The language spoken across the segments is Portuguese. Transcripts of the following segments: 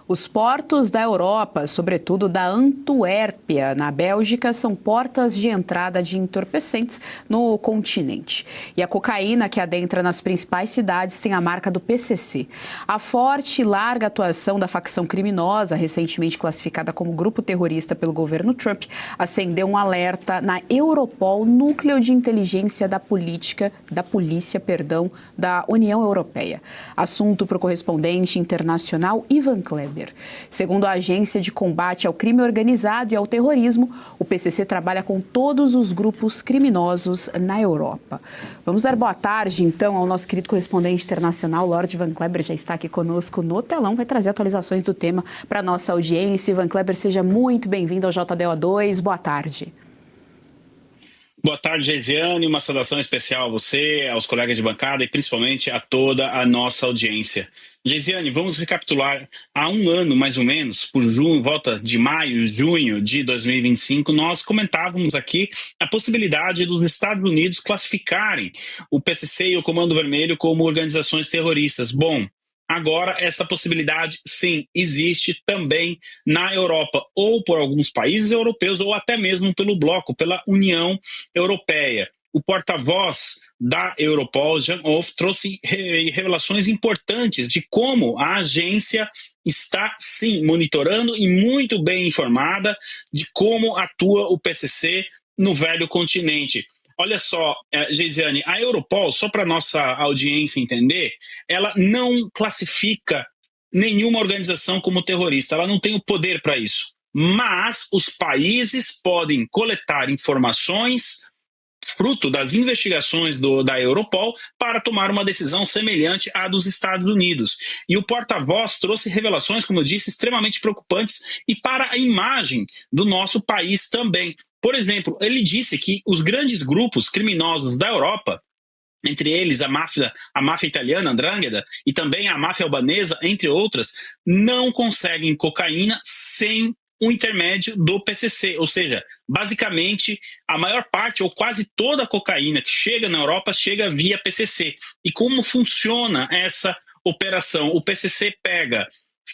Os portos da Europa, sobretudo da Antuérpia, na Bélgica, são portas de entrada de entorpecentes no continente. E a cocaína que adentra nas principais cidades tem a marca do PCC. A forte e larga atuação da facção criminosa, recentemente classificada como grupo terrorista pelo governo Trump, acendeu um alerta na Europol, núcleo de inteligência da polícia da União Europeia. Assunto para o correspondente internacional Ivan Kleber. Segundo a Agência de Combate ao Crime Organizado e ao Terrorismo, o PCC trabalha com todos os grupos criminosos na Europa. Vamos dar boa tarde, então, ao nosso querido correspondente internacional, Lord Ivan Kleber, já está aqui conosco no telão, vai trazer atualizações do tema para a nossa audiência. Ivan Kleber, seja muito bem-vindo ao JDO2, boa tarde. Boa tarde, Geisiane. Uma saudação especial a você, aos colegas de bancada e principalmente a toda a nossa audiência. Geisiane, vamos recapitular. Há um ano, mais ou menos, por volta de maio, junho de 2025, nós comentávamos aqui a possibilidade dos Estados Unidos classificarem o PCC e o Comando Vermelho como organizações terroristas. Bom, agora, essa possibilidade, sim, existe também na Europa, ou por alguns países europeus, ou até mesmo pelo bloco, pela União Europeia. O porta-voz da Europol, Jan Wolf, trouxe revelações importantes de como a agência está, sim, monitorando e muito bem informada de como atua o PCC no velho continente. Olha só, Geisiane, a Europol, só para nossa audiência entender, ela não classifica nenhuma organização como terrorista, ela não tem o poder para isso. Mas os países podem coletar informações, fruto das investigações da Europol, para tomar uma decisão semelhante à dos Estados Unidos. E o porta-voz trouxe revelações, como eu disse, extremamente preocupantes e para a imagem do nosso país também. Por exemplo, ele disse que os grandes grupos criminosos da Europa, entre eles a máfia italiana, 'Ndrangheta, e também a máfia albanesa, entre outras, não conseguem cocaína sem o intermédio do PCC, ou seja, basicamente a maior parte ou quase toda a cocaína que chega na Europa chega via PCC. E como funciona essa operação? O PCC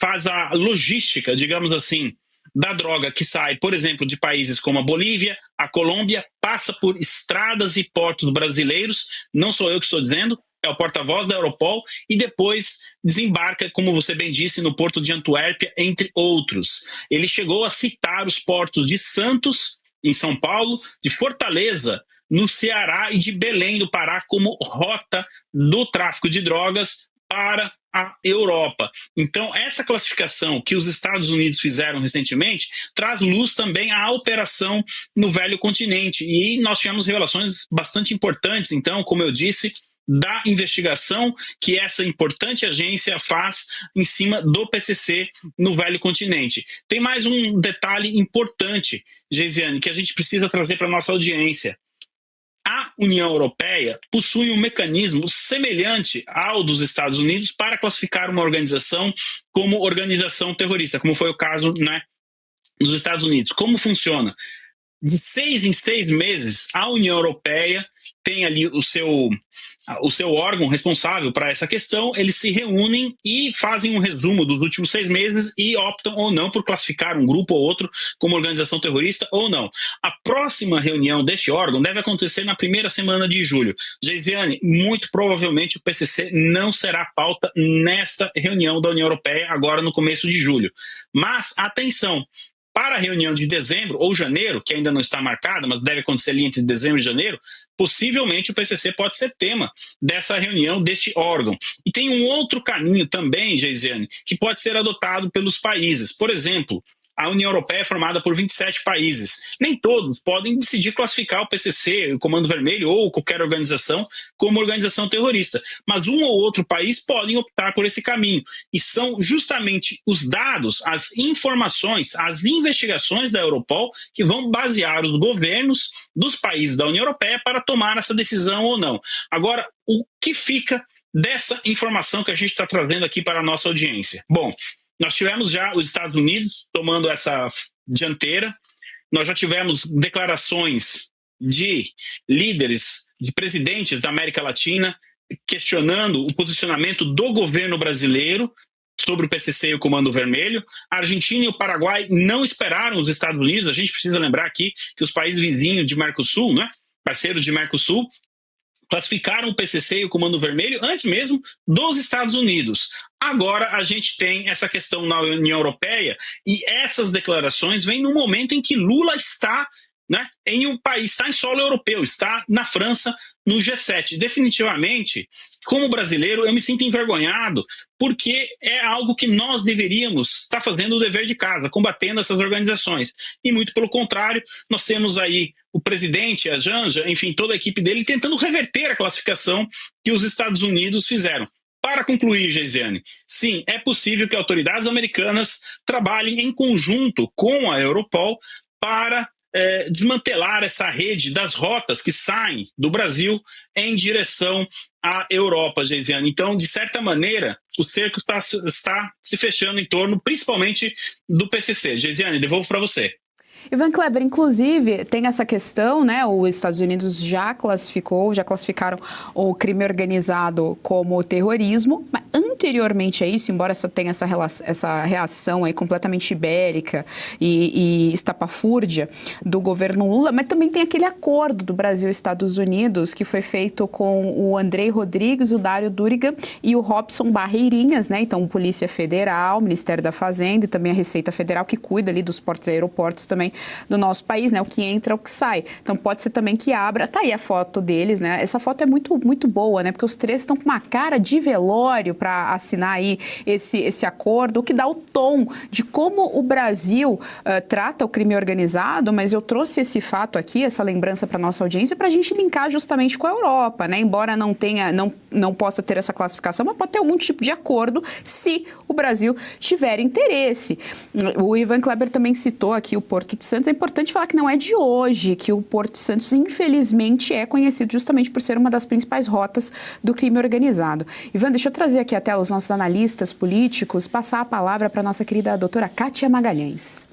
faz a logística, digamos assim, da droga que sai, por exemplo, de países como a Bolívia, a Colômbia, passa por estradas e portos brasileiros, não sou eu que estou dizendo, é o porta-voz da Europol, e depois desembarca, como você bem disse, no porto de Antuérpia, entre outros. Ele chegou a citar os portos de Santos, em São Paulo, de Fortaleza, no Ceará, e de Belém do Pará como rota do tráfico de drogas para a Europa. Então, essa classificação que os Estados Unidos fizeram recentemente traz luz também à operação no velho continente. E nós tivemos revelações bastante importantes, então, como eu disse, da investigação que essa importante agência faz em cima do PCC no velho continente. Tem mais um detalhe importante, Geisiane, que a gente precisa trazer para a nossa audiência. A União Europeia possui um mecanismo semelhante ao dos Estados Unidos para classificar uma organização como organização terrorista, como foi o caso, dos Estados Unidos. Como funciona? De 6 em 6 meses, a União Europeia tem ali o seu órgão responsável para essa questão, eles se reúnem e fazem um resumo dos últimos 6 meses e optam ou não por classificar um grupo ou outro como organização terrorista ou não. A próxima reunião deste órgão deve acontecer na primeira semana de julho. Geisiane, muito provavelmente o PCC não será pauta nesta reunião da União Europeia agora no começo de julho. Mas, atenção! Para a reunião de dezembro ou janeiro, que ainda não está marcada, mas deve acontecer ali entre dezembro e janeiro, possivelmente o PCC pode ser tema dessa reunião, deste órgão. E tem um outro caminho também, Geisiane, que pode ser adotado pelos países. Por exemplo, a União Europeia é formada por 27 países. Nem todos podem decidir classificar o PCC, o Comando Vermelho ou qualquer organização como organização terrorista. Mas um ou outro país podem optar por esse caminho. E são justamente os dados, as informações, as investigações da Europol que vão basear os governos dos países da União Europeia para tomar essa decisão ou não. Agora, o que fica dessa informação que a gente está trazendo aqui para a nossa audiência? Bom, nós tivemos já os Estados Unidos tomando essa dianteira, nós já tivemos declarações de líderes, de presidentes da América Latina, questionando o posicionamento do governo brasileiro, sobre o PCC e o Comando Vermelho. A Argentina e o Paraguai não esperaram os Estados Unidos. A gente precisa lembrar aqui que os países vizinhos de Mercosul, né, parceiros de Mercosul, classificaram o PCC e o Comando Vermelho antes mesmo dos Estados Unidos. Agora a gente tem essa questão na União Europeia e essas declarações vêm no momento em que Lula está, né, em um país, está em solo europeu, está na França, no G7. Definitivamente, como brasileiro, eu me sinto envergonhado, porque é algo que nós deveríamos estar fazendo o dever de casa, combatendo essas organizações. E muito pelo contrário, nós temos aí o presidente, a Janja, enfim, toda a equipe dele tentando reverter a classificação que os Estados Unidos fizeram. Para concluir, Geisiane, sim, é possível que autoridades americanas trabalhem em conjunto com a Europol para desmantelar essa rede das rotas que saem do Brasil em direção à Europa, Geisiane. Então, de certa maneira, o cerco está se fechando em torno, principalmente, do PCC. Geisiane, devolvo para você. Ivan Kleber, inclusive, tem essa questão, né? Os Estados Unidos já classificaram o crime organizado como terrorismo, mas anteriormente a isso, embora tenha essa reação aí completamente ibérica e estapafúrdia do governo Lula, mas também tem aquele acordo do Brasil e Estados Unidos que foi feito com o Andrei Rodrigues, o Dário Durigan e o Robson Barreirinhas, né? Então, Polícia Federal, Ministério da Fazenda e também a Receita Federal, que cuida ali dos portos e aeroportos também do nosso país, né? O que entra, o que sai. Então pode ser também que abra. Tá aí a foto deles, né? Essa foto é muito, muito boa, né? Porque os três estão com uma cara de velório para assinar aí esse acordo, o que dá o tom de como o Brasil trata o crime organizado, mas eu trouxe esse fato aqui, essa lembrança para nossa audiência, para a gente linkar justamente com a Europa, né? Embora não possa ter essa classificação, mas pode ter algum tipo de acordo se o Brasil tiver interesse. O Ivan Kleber também citou aqui o Porto de Santos. É importante falar que não é de hoje que o Porto de Santos, infelizmente, é conhecido justamente por ser uma das principais rotas do crime organizado. Ivan, deixa eu trazer aqui até os nossos analistas políticos, passar a palavra para a nossa querida doutora Kátia Magalhães.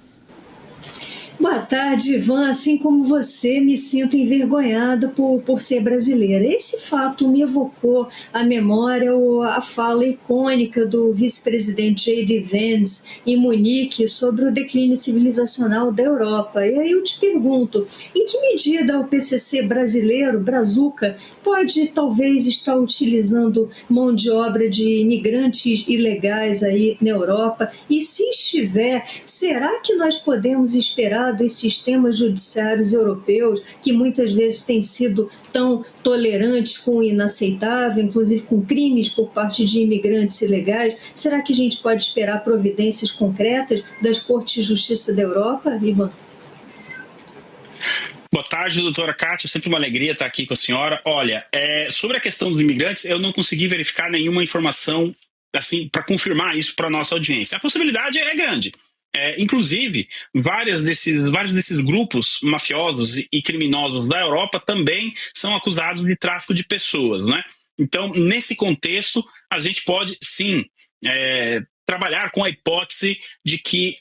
Boa tarde, Ivan. Assim como você, me sinto envergonhada por ser brasileira. Esse fato me evocou à memória a fala icônica do vice-presidente J.D. Vance em Munique sobre o declínio civilizacional da Europa. E aí eu te pergunto, em que medida o PCC brasileiro, Brazuca, pode talvez estar utilizando mão de obra de imigrantes ilegais aí na Europa? E se estiver, será que nós podemos esperar dos sistemas judiciários europeus, que muitas vezes têm sido tão tolerantes com o inaceitável, inclusive com crimes por parte de imigrantes ilegais, será que a gente pode esperar providências concretas das Cortes de Justiça da Europa, Ivan? Boa tarde, doutora Kátia. Sempre uma alegria estar aqui com a senhora. Olha, sobre a questão dos imigrantes, eu não consegui verificar nenhuma informação assim para confirmar isso para a nossa audiência. A possibilidade é grande. Inclusive, vários desses grupos mafiosos e criminosos da Europa também são acusados de tráfico de pessoas, né? Então, nesse contexto, a gente pode, sim, trabalhar com a hipótese de que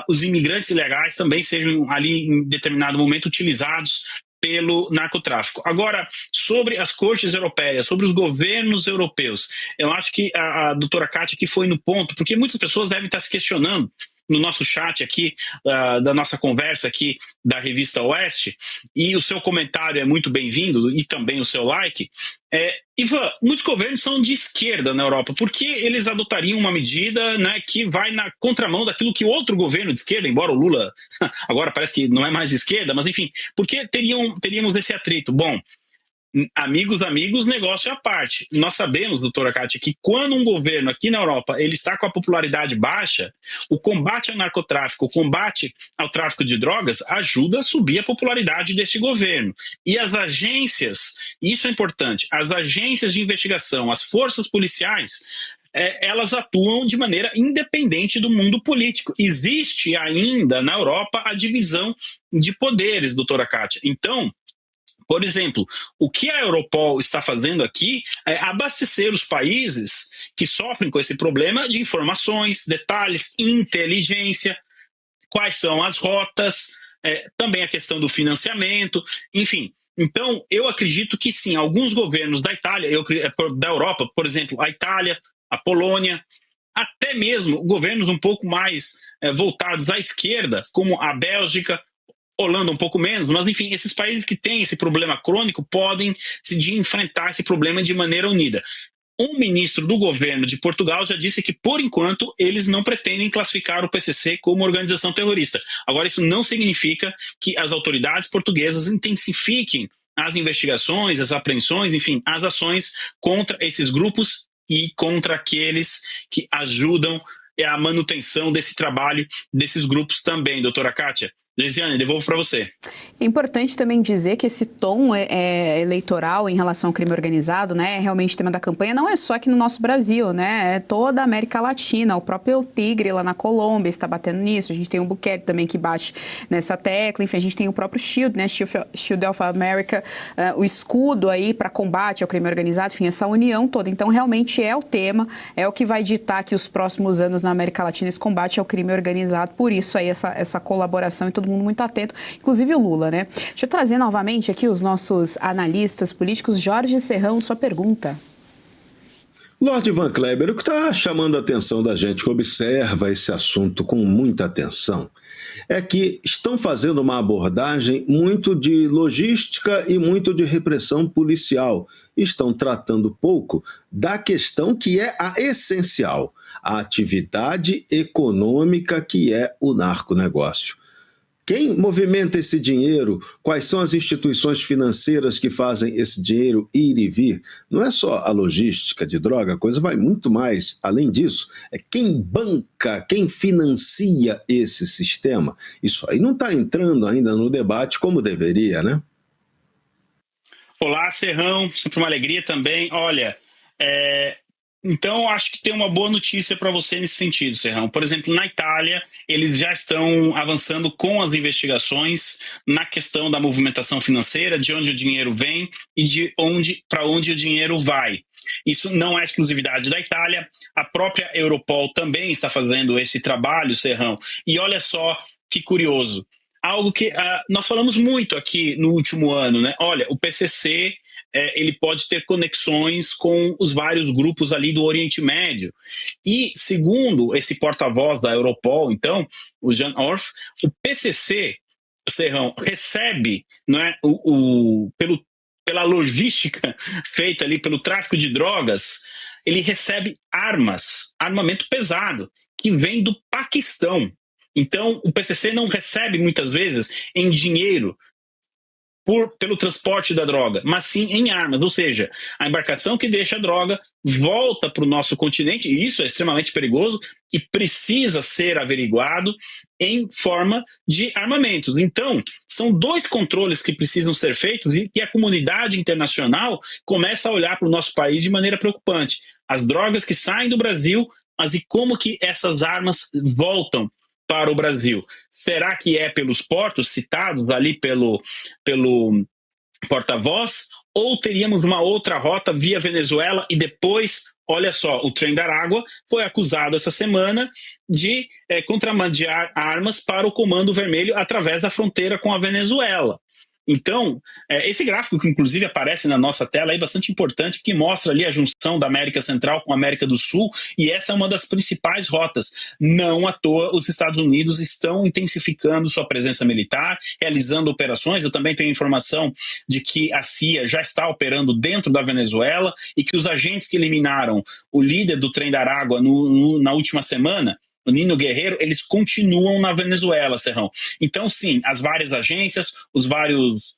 os imigrantes ilegais também sejam ali, em determinado momento, utilizados pelo narcotráfico. Agora, sobre as cortes europeias, sobre os governos europeus, eu acho que a doutora Kátia aqui foi no ponto, porque muitas pessoas devem estar se questionando no nosso chat aqui, da nossa conversa aqui da Revista Oeste, e o seu comentário é muito bem-vindo, e também o seu like. Ivan, muitos governos são de esquerda na Europa, por que eles adotariam uma medida, né, que vai na contramão daquilo que outro governo de esquerda, embora o Lula agora parece que não é mais de esquerda, mas enfim, por que teríamos esse atrito? Bom, amigos, negócio à parte. Nós sabemos, doutora Kátia, que quando um governo aqui na Europa ele está com a popularidade baixa, o combate ao narcotráfico, o combate ao tráfico de drogas ajuda a subir a popularidade deste governo. E as agências, isso é importante, as agências de investigação, as forças policiais, elas atuam de maneira independente do mundo político. Existe ainda na Europa a divisão de poderes, doutora Kátia. Então, por exemplo, o que a Europol está fazendo aqui é abastecer os países que sofrem com esse problema de informações, detalhes, inteligência, quais são as rotas, também a questão do financiamento, enfim. Então, eu acredito que sim, alguns governos da Itália, da Europa, por exemplo, a Itália, a Polônia, até mesmo governos um pouco mais voltados à esquerda, como a Bélgica, Holanda um pouco menos, mas enfim, esses países que têm esse problema crônico podem decidir enfrentar esse problema de maneira unida. Um ministro do governo de Portugal já disse que, por enquanto, eles não pretendem classificar o PCC como organização terrorista. Agora, isso não significa que as autoridades portuguesas intensifiquem as investigações, as apreensões, enfim, as ações contra esses grupos e contra aqueles que ajudam a manutenção desse trabalho desses grupos também, doutora Kátia. Geisiane, devolvo para você. É importante também dizer que esse tom eleitoral em relação ao crime organizado, né, é realmente tema da campanha, não é só aqui no nosso Brasil, né, é toda a América Latina, o próprio Tigre lá na Colômbia está batendo nisso, a gente tem o Bukele também que bate nessa tecla, enfim, a gente tem o próprio Shield, né, Shield of America, o escudo aí para combate ao crime organizado, enfim, essa união toda. Então, realmente é o tema, é o que vai ditar que os próximos anos na América Latina esse combate ao crime organizado, por isso aí essa colaboração e todo mundo muito atento, inclusive o Lula, né? Deixa eu trazer novamente aqui os nossos analistas políticos. Jorge Serrão, sua pergunta. Lorde Van Kleber, o que está chamando a atenção da gente que observa esse assunto com muita atenção é que estão fazendo uma abordagem muito de logística e muito de repressão policial. Estão tratando pouco da questão que é a essencial, a atividade econômica que é o narconegócio. Quem movimenta esse dinheiro? Quais são as instituições financeiras que fazem esse dinheiro ir e vir? Não é só a logística de droga, a coisa vai muito mais além disso. É quem banca, quem financia esse sistema. Isso aí não está entrando ainda no debate como deveria, né? Olá, Serrão, sempre uma alegria também. Olha, então acho que tem uma boa notícia para você nesse sentido, Serrão. Por exemplo, na Itália, eles já estão avançando com as investigações na questão da movimentação financeira, de onde o dinheiro vem e para onde o dinheiro vai. Isso não é exclusividade da Itália, a própria Europol também está fazendo esse trabalho, Serrão. E olha só que curioso, algo que nós falamos muito aqui no último ano, né? Olha, o PCC ele pode ter conexões com os vários grupos ali do Oriente Médio. E, segundo esse porta-voz da Europol, então, o Jan Orff, o PCC, Serrão, recebe, não é, pela logística feita ali, pelo tráfico de drogas, ele recebe armamento pesado, que vem do Paquistão. Então, o PCC não recebe, muitas vezes, em dinheiro, pelo transporte da droga, mas sim em armas, ou seja, a embarcação que deixa a droga volta para o nosso continente, e isso é extremamente perigoso e precisa ser averiguado em forma de armamentos. Então, são dois controles que precisam ser feitos e que a comunidade internacional começa a olhar para o nosso país de maneira preocupante. As drogas que saem do Brasil, mas e como que essas armas voltam para o Brasil? Será que é pelos portos citados ali pelo porta-voz? Ou teríamos uma outra rota via Venezuela e depois, olha só, o Trem da Água foi acusado essa semana de contrabandear armas para o Comando Vermelho através da fronteira com a Venezuela. Então, esse gráfico que inclusive aparece na nossa tela é bastante importante, que mostra ali a junção da América Central com a América do Sul, e essa é uma das principais rotas. Não à toa os Estados Unidos estão intensificando sua presença militar, realizando operações. Eu também tenho informação de que a CIA já está operando dentro da Venezuela e que os agentes que eliminaram o líder do Trem da Água na última semana, o Nino Guerreiro, eles continuam na Venezuela, Serrão. Então, sim, as várias agências, os vários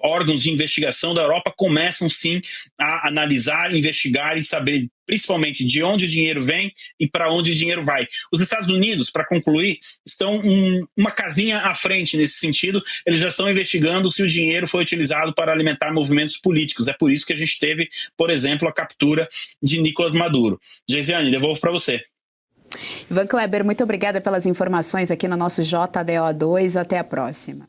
órgãos de investigação da Europa começam, sim, a analisar, investigar e saber, principalmente, de onde o dinheiro vem e para onde o dinheiro vai. Os Estados Unidos, para concluir, estão uma casinha à frente nesse sentido. Eles já estão investigando se o dinheiro foi utilizado para alimentar movimentos políticos. É por isso que a gente teve, por exemplo, a captura de Nicolás Maduro. Geisiane, devolvo para você. Van Kleber, muito obrigada pelas informações aqui no nosso JDO2. Até a próxima.